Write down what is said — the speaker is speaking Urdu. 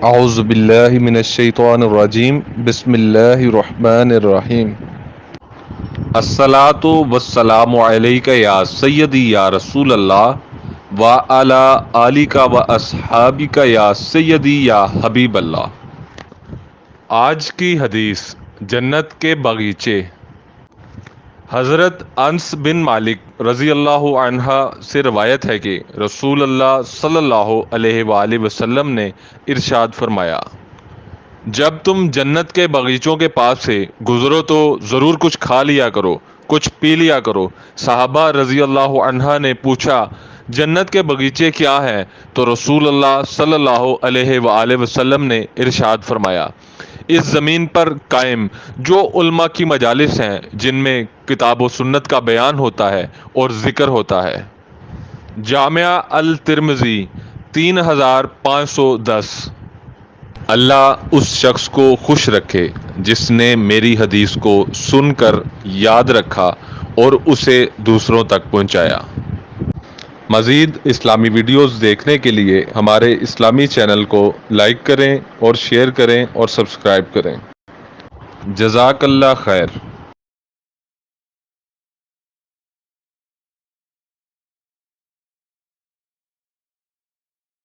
اعوذ باللہ من الشیطان الرجیم بسم اللہ الرحمن الرحیم الصلاۃ والسلام علیک یا سیدی یا رسول اللہ وعلی آلک و اصحابک یا سیدی یا حبیب اللہ۔ آج کی حدیث جنت کے باغیچے۔ حضرت انس بن مالک رضی اللہ عنہ سے روایت ہے کہ رسول اللہ صلی اللہ علیہ وآلہ وسلم نے ارشاد فرمایا، جب تم جنت کے باغیچوں کے پاس سے گزرو تو ضرور کچھ کھا لیا کرو، کچھ پی لیا کرو۔ صحابہ رضی اللہ عنہ نے پوچھا، جنت کے باغیچے کیا ہیں؟ تو رسول اللہ صلی اللہ علیہ وآلہ وسلم نے ارشاد فرمایا، اس زمین پر قائم جو علماء کی مجالس ہیں جن میں کتاب و سنت کا بیان ہوتا ہے اور ذکر ہوتا ہے۔ جامعہ الترمذی 3510۔ اللہ اس شخص کو خوش رکھے جس نے میری حدیث کو سن کر یاد رکھا اور اسے دوسروں تک پہنچایا۔ مزید اسلامی ویڈیوز دیکھنے کے لیے ہمارے اسلامی چینل کو لائک کریں اور شیئر کریں اور سبسکرائب کریں۔ جزاک اللہ خیر۔